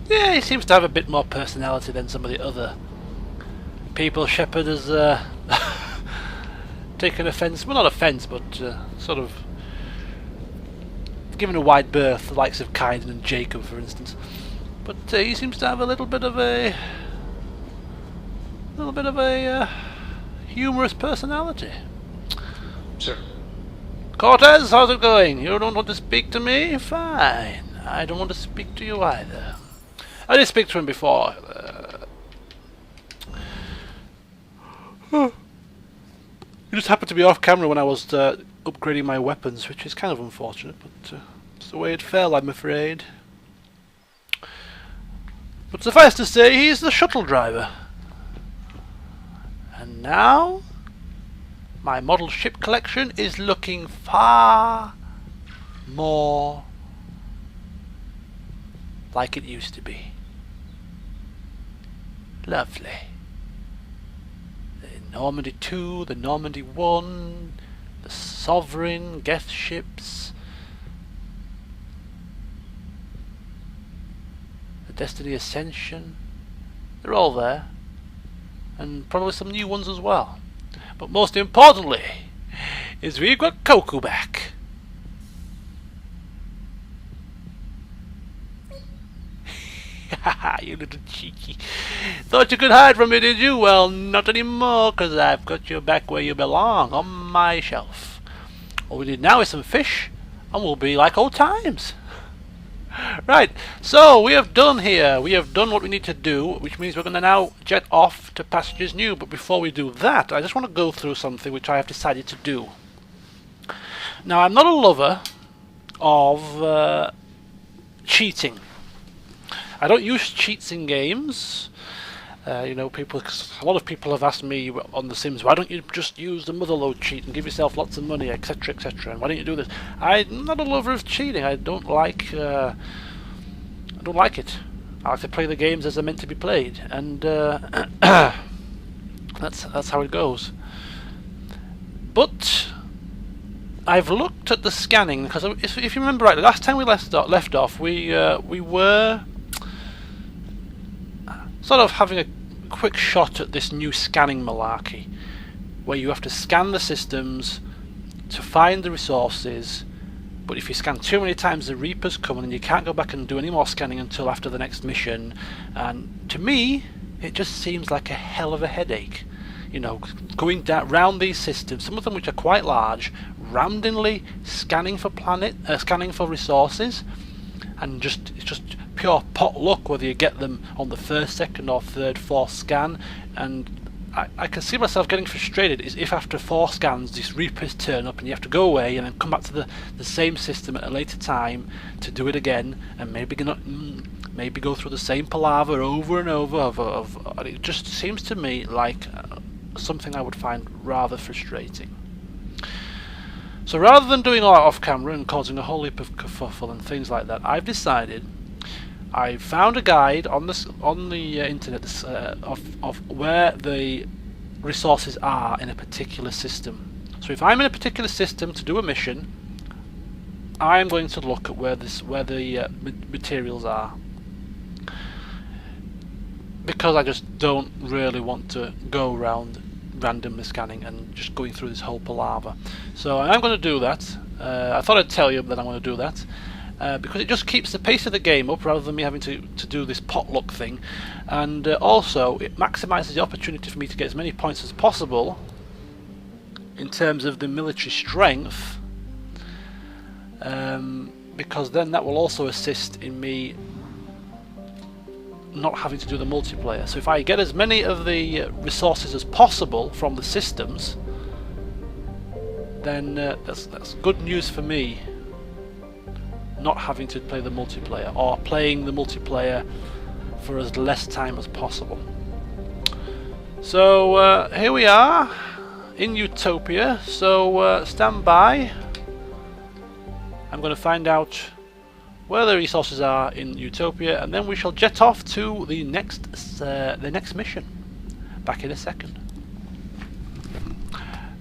Yeah, he seems to have a bit more personality than some of the other people Shepard has taken offence, well not offence, but sort of given a wide berth, the likes of Kaiden and Jacob for instance. But he seems to have a little bit of a humorous personality. Sure. Cortez, how's it going? You don't want to speak to me? Fine. I don't want to speak to you either. I did speak to him before. He just happened to be off camera when I was upgrading my weapons, which is kind of unfortunate, but it's the way it fell, I'm afraid. But suffice to say, he's the shuttle driver. And now, my model ship collection is looking far more like it used to be. Lovely. The Normandy 2, the Normandy 1, the Sovereign, Geth ships, the Destiny Ascension, they're all there. And probably some new ones as well. But most importantly, is we've got Koku back. You little cheeky. Thought you could hide from me, did you? Well, not anymore, because I've got you back where you belong, on my shelf. All we need now is some fish, and we'll be like old times. Right, so we have done here. We have done what we need to do, which means we're going to now jet off to Pastures New. But before we do that, I just want to go through something which I have decided to do. Now, I'm not a lover of cheating. I don't use cheats in games. You know, a lot of people have asked me on The Sims, why don't you just use the motherload cheat and give yourself lots of money, etc., etc. And why don't you do this? I'm not a lover of cheating. I don't like it. I like to play the games as they're meant to be played, and that's how it goes. But I've looked at the scanning because if you remember right, the last time we left off, we were sort of having a quick shot at this new scanning malarkey, where you have to scan the systems to find the resources, but if you scan too many times the Reapers come and you can't go back and do any more scanning until after the next mission. And to me, it just seems like a hell of a headache. You know, going down round these systems, some of them which are quite large, randomly scanning for scanning for resources, and it's just pure pot luck whether you get them on the first, second or third, fourth scan. And I can see myself getting frustrated is if after 4 scans these Reapers turn up and you have to go away and then come back to the same system at a later time to do it again, and maybe go through the same palaver over and over. It just seems to me like something I would find rather frustrating. So rather than doing all that off camera and causing a whole heap of kerfuffle and things like that, I've decided, I found a guide on the internet of where the resources are in a particular system. So if I'm in a particular system to do a mission, I'm going to look at where the materials are, because I just don't really want to go around randomly scanning and just going through this whole palaver. So I'm going to do that. I thought I'd tell you that I'm going to do that. Because it just keeps the pace of the game up rather than me having to do this potluck thing, and also it maximises the opportunity for me to get as many points as possible in terms of the military strength, because then that will also assist in me not having to do the multiplayer. So if I get as many of the resources as possible from the systems, then that's good news for me, not having to play the multiplayer, or playing the multiplayer for as less time as possible. So here we are in Utopia, so stand by. I'm going to find out where the resources are in Utopia, and then we shall jet off to the next mission. Back in a second.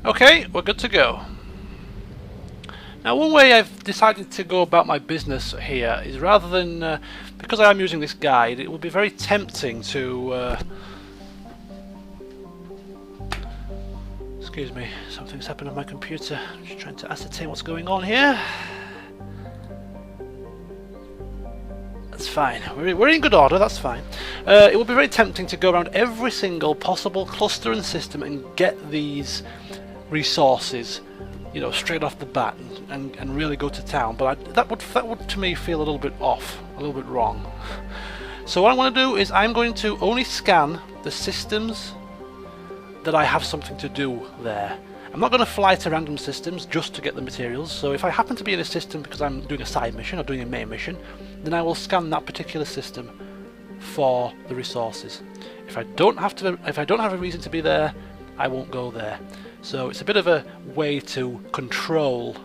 Okay, we're good to go. Now, one way I've decided to go about my business here is, rather than because I am using this guide, it will be very tempting to excuse me, something's happened on my computer. I'm just trying to ascertain what's going on here. That's fine. We're in good order, that's fine. It will be very tempting to go around every single possible cluster and system and get these resources, you know, straight off the bat and really go to town. But that would to me feel a little bit off, a little bit wrong. So what I'm going to do is I'm going to only scan the systems that I have something to do there. I'm not going to fly to random systems just to get the materials, so if I happen to be in a system because I'm doing a side mission or doing a main mission, then I will scan that particular system for the resources. If I don't have a reason to be there, I won't go there. So it's a bit of a way to control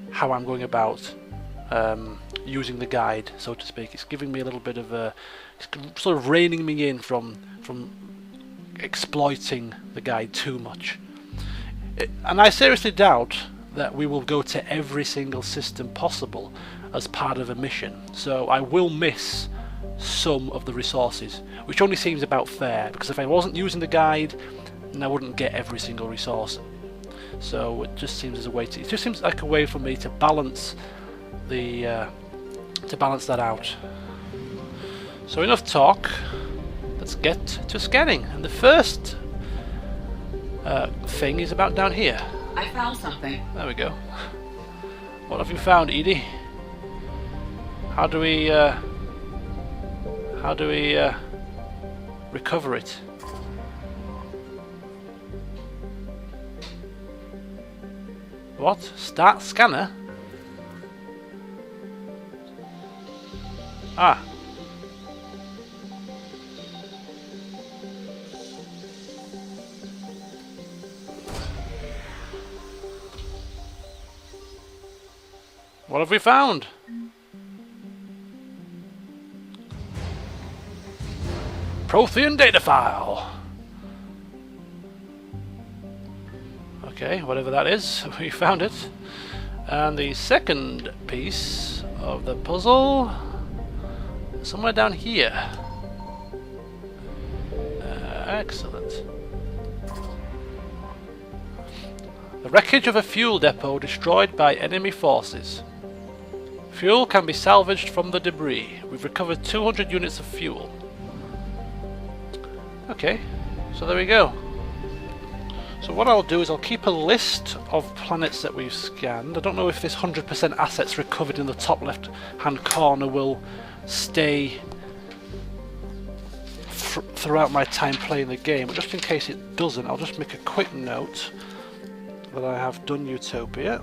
how I'm going about using the guide, so to speak. It's giving me a little bit of a, it's sort of reining me in from exploiting the guide too much. And I seriously doubt that we will go to every single system possible as part of a mission, so I will miss some of the resources, which only seems about fair, because if I wasn't using the guide, then I wouldn't get every single resource. So it just seems as a way to, it just seems like a way for me to balance the that out. So enough talk. Let's get to scanning, and the first thing is about down here. I found something. There we go. What have you found, Edie? How do we recover it? What? Start scanner? Ah. What have we found? Prothean data file. Okay, whatever that is, we found it. And the second piece of the puzzle, somewhere down here. Excellent. The wreckage of a fuel depot destroyed by enemy forces. Fuel can be salvaged from the debris. We've recovered 200 units of fuel. Okay, so there we go. So what I'll do is I'll keep a list of planets that we've scanned. I don't know if this 100% assets recovered in the top left hand corner will stay throughout my time playing the game, but just in case it doesn't, I'll just make a quick note that I have done Utopia,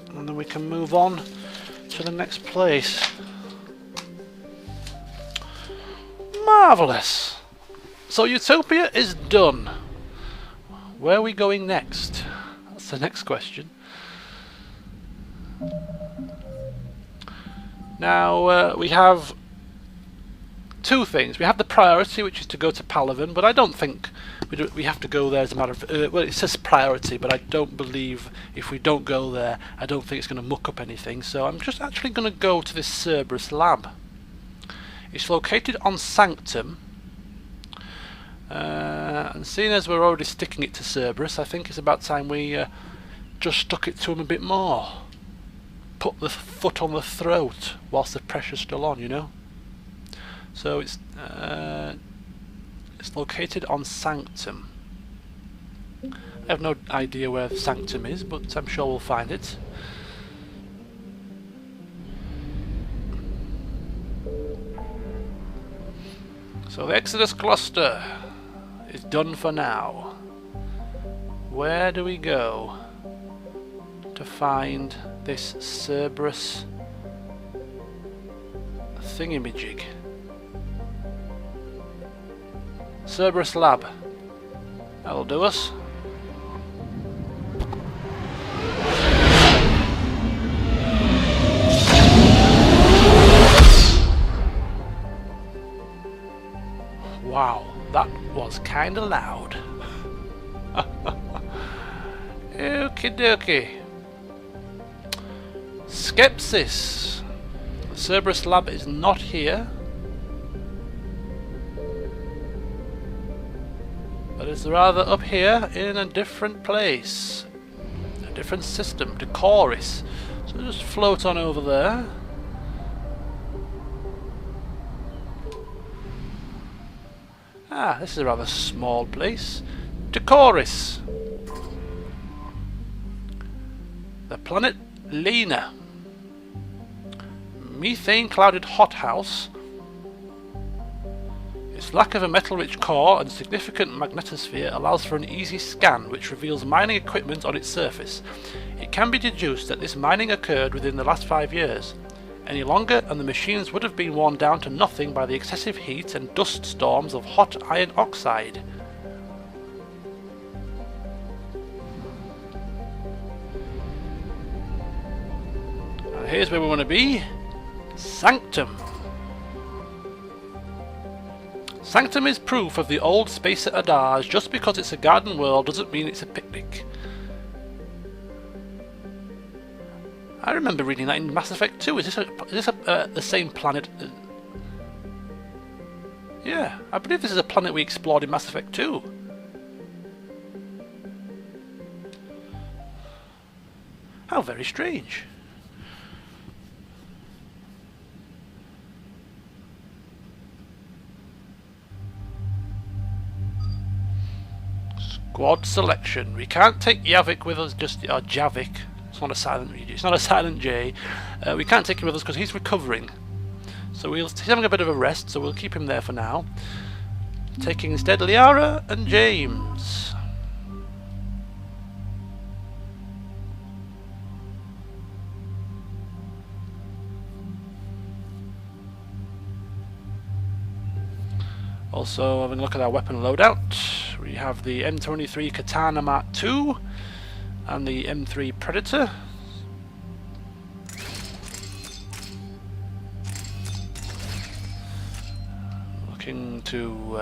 and then we can move on to the next place. Marvellous! So Utopia is done. Where are we going next? That's the next question. Now we have two things. We have the priority, which is to go to Palaven, but I don't think we have to go there as a matter of... well, it says priority, but I don't believe if we don't go there, I don't think it's going to muck up anything. So I'm just actually going to go to this Cerberus lab. It's located on Sanctum. And seeing as we're already sticking it to Cerberus, I think it's about time we just stuck it to him a bit more. Put the foot on the throat whilst the pressure's still on, you know? So it's located on Sanctum. I have no idea where Sanctum is, but I'm sure we'll find it. So the Exodus cluster is done for now. Where do we go to find this Cerberus thingamajig? Cerberus lab. That'll do us. Wow, that was kinda loud. Okie dokie. Skepsis. The Cerberus lab is not here. But it's rather up here in a different place. A different system. Decoris. So just float on over there. Ah, this is a rather small place. Decoris. The planet Lena. Methane-clouded hothouse. Its lack of a metal-rich core and significant magnetosphere allows for an easy scan which reveals mining equipment on its surface. It can be deduced that this mining occurred within the last 5 years. Any longer and the machines would have been worn down to nothing by the excessive heat and dust storms of hot iron oxide. Now here's where we want to be. Sanctum. Sanctum is proof of the old spacer adage, just because it's a garden world doesn't mean it's a picnic. I remember reading that in Mass Effect 2. Is this the same planet? Yeah, I believe this is a planet we explored in Mass Effect 2. How very strange. Squad selection. We can't take Javik with us, or Javik. It's not a silent It's not a silent J. We can't take him with us because he's recovering. So he's having a bit of a rest, so we'll keep him there for now. Taking instead Liara and James. Also having a look at our weapon loadout. We have the M23 Katana Mark II and the M3 Predator. Looking to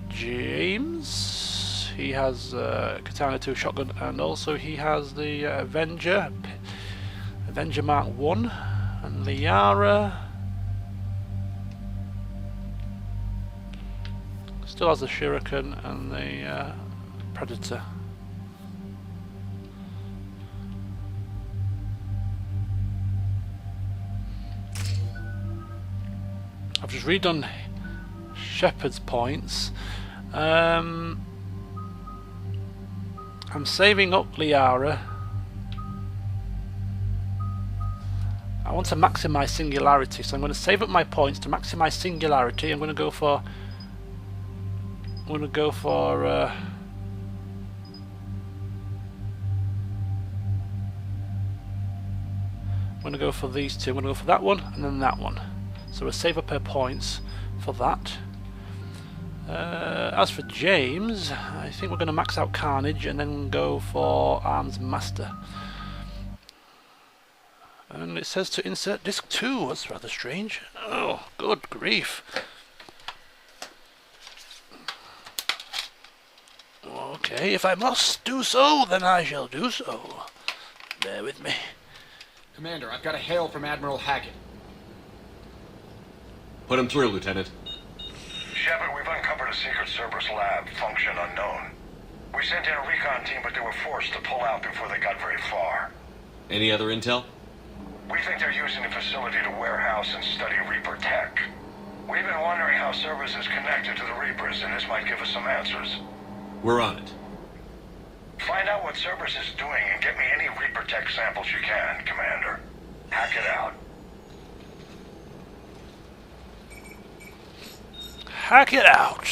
James. He has Katana II shotgun, and also he has the Avenger Mark I, and Liara still has the Shuriken and the Predator. I've just redone Shepard's points. I'm saving up Liara. I want to maximise singularity, so I'm going to save up my points to maximise singularity. I'm going to go for these two. I'm going to go for that one and then that one. So we'll save up her points for that. As for James, I think we're going to max out Carnage and then go for Arms Master. And it says to insert disc 2. That's rather strange. Oh, good grief. Okay, if I must do so, then I shall do so. Bear with me. Commander, I've got a hail from Admiral Hackett. Put him through, Lieutenant. Shepard, we've uncovered a secret Cerberus lab, function unknown. We sent in a recon team, but they were forced to pull out before they got very far. Any other intel? We think they're using the facility to warehouse and study Reaper tech. We've been wondering how Cerberus is connected to the Reapers, and this might give us some answers. We're on it. Find out what Cerberus is doing and get me any Reaper tech samples you can, Commander. Hack it out. Hack it out.